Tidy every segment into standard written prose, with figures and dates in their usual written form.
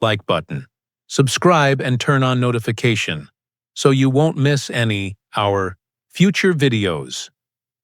like button. Subscribe and turn on notification so you won't miss our future videos.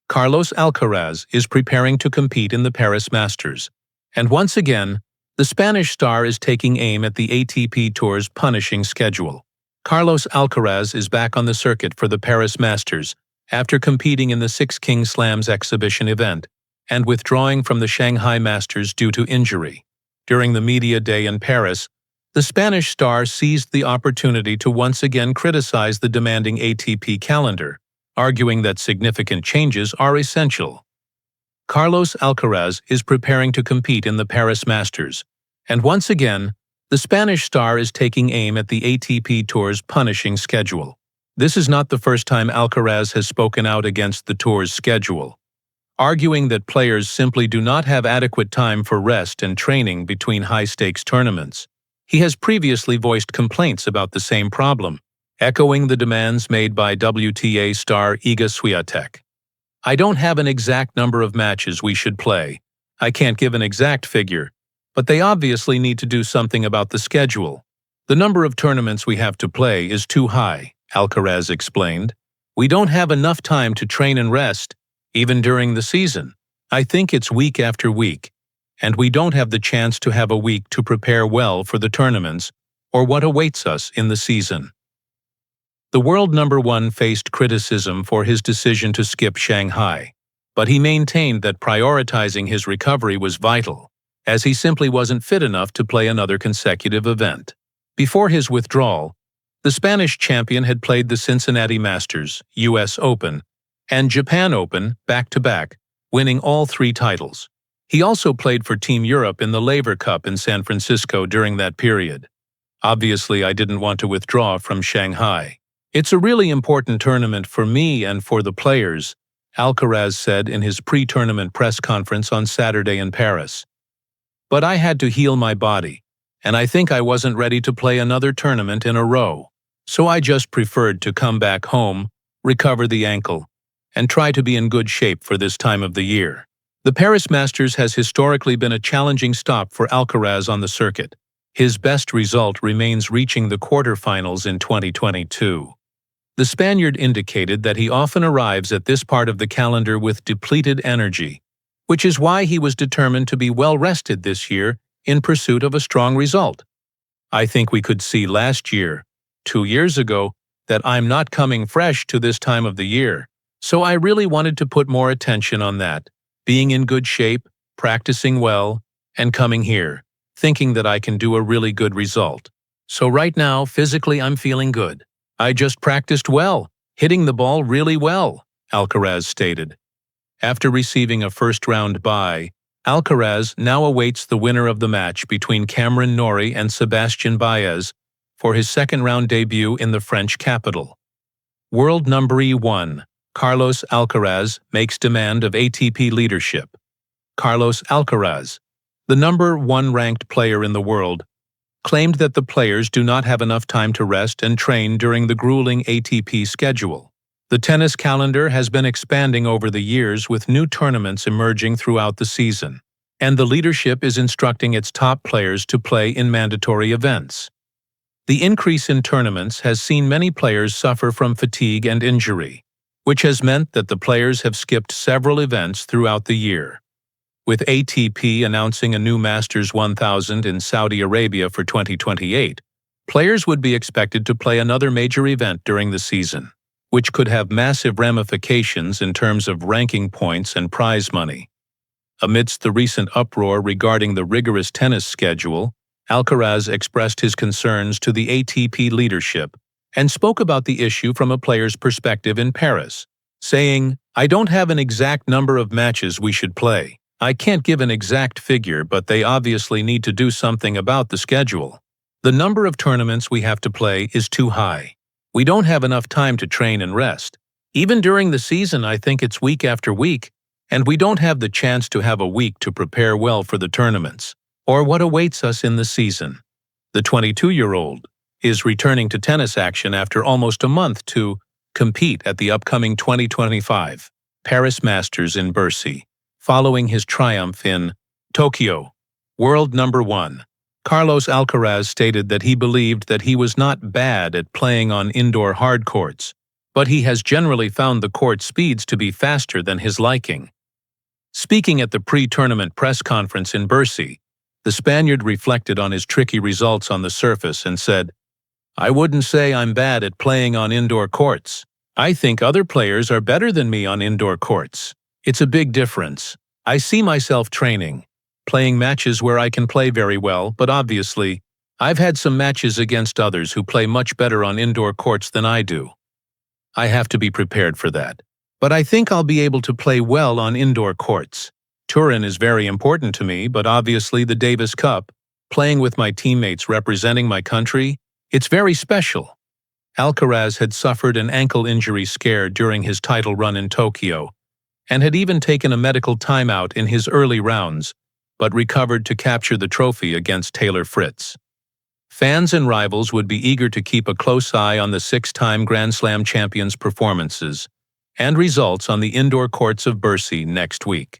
Carlos Alcaraz is preparing to compete in the Paris Masters, and once again, the Spanish star is taking aim at the ATP Tour's punishing schedule. Carlos Alcaraz is back on the circuit for the Paris Masters after competing in the Six Kings Slams exhibition event and withdrawing from the Shanghai Masters due to injury. During the media day in Paris, the Spanish star seized the opportunity to once again criticize the demanding ATP calendar, arguing that significant changes are essential. Carlos Alcaraz is preparing to compete in the Paris Masters, and once again, the Spanish star is taking aim at the ATP Tour's punishing schedule. This is not the first time Alcaraz has spoken out against the Tour's schedule, arguing that players simply do not have adequate time for rest and training between high-stakes tournaments. He has previously voiced complaints about the same problem, echoing the demands made by WTA star Iga Swiatek. "I don't have an exact number of matches we should play. I can't give an exact figure, but they obviously need to do something about the schedule. The number of tournaments we have to play is too high," Alcaraz explained. "We don't have enough time to train and rest, even during the season. I think it's week after week, and we don't have the chance to have a week to prepare well for the tournaments or what awaits us in the season." The world number one faced criticism for his decision to skip Shanghai, but he maintained that prioritizing his recovery was vital, as he simply wasn't fit enough to play another consecutive event. Before his withdrawal, the Spanish champion had played the Cincinnati Masters, US Open, and Japan Open back-to-back, winning all 3 titles. He also played for Team Europe in the Laver Cup in San Francisco during that period. "Obviously, I didn't want to withdraw from Shanghai. It's a really important tournament for me and for the players," Alcaraz said in his pre-tournament press conference on Saturday in Paris. "But I had to heal my body, and I think I wasn't ready to play another tournament in a row. So I just preferred to come back home, recover the ankle, and try to be in good shape for this time of the year." The Paris Masters has historically been a challenging stop for Alcaraz on the circuit. His best result remains reaching the quarterfinals in 2022. The Spaniard indicated that he often arrives at this part of the calendar with depleted energy, which is why he was determined to be well-rested this year in pursuit of a strong result. "I think we could see last year, 2 years ago, that I'm not coming fresh to this time of the year, so I really wanted to put more attention on that, being in good shape, practicing well, and coming here, thinking that I can do a really good result. So right now, physically I'm feeling good. I just practiced well, hitting the ball really well," Alcaraz stated. After receiving a first-round bye, Alcaraz now awaits the winner of the match between Cameron Norrie and Sebastian Baez for his second-round debut in the French capital. World number 1. Carlos Alcaraz makes demand of ATP leadership. Carlos Alcaraz, the number 1 ranked player in the world, claimed that the players do not have enough time to rest and train during the grueling ATP schedule. The tennis calendar has been expanding over the years with new tournaments emerging throughout the season, and the leadership is instructing its top players to play in mandatory events. The increase in tournaments has seen many players suffer from fatigue and injury, which has meant that the players have skipped several events throughout the year. With ATP announcing a new Masters 1000 in Saudi Arabia for 2028, players would be expected to play another major event during the season, which could have massive ramifications in terms of ranking points and prize money. Amidst the recent uproar regarding the rigorous tennis schedule, Alcaraz expressed his concerns to the ATP leadership and spoke about the issue from a player's perspective in Paris, saying, "I don't have an exact number of matches we should play. I can't give an exact figure, but they obviously need to do something about the schedule. The number of tournaments we have to play is too high. We don't have enough time to train and rest. Even during the season, I think it's week after week, and we don't have the chance to have a week to prepare well for the tournaments, or what awaits us in the season." The 22-year-old is returning to tennis action after almost a month to compete at the upcoming 2025 Paris Masters in Bercy, following his triumph in Tokyo. World number 1. Carlos Alcaraz stated that he believed that he was not bad at playing on indoor hard courts, but he has generally found the court speeds to be faster than his liking. Speaking at the pre-tournament press conference in Bercy, the Spaniard reflected on his tricky results on the surface and said, "I wouldn't say I'm bad at playing on indoor courts. I think other players are better than me on indoor courts. It's a big difference. I see myself training, playing matches where I can play very well, but obviously, I've had some matches against others who play much better on indoor courts than I do. I have to be prepared for that. But I think I'll be able to play well on indoor courts. Turin is very important to me, but obviously the Davis Cup, playing with my teammates representing my country, it's very special." Alcaraz had suffered an ankle injury scare during his title run in Tokyo, and had even taken a medical timeout in his early rounds, but recovered to capture the trophy against Taylor Fritz. Fans and rivals would be eager to keep a close eye on the six-time Grand Slam champion's performances and results on the indoor courts of Bercy next week.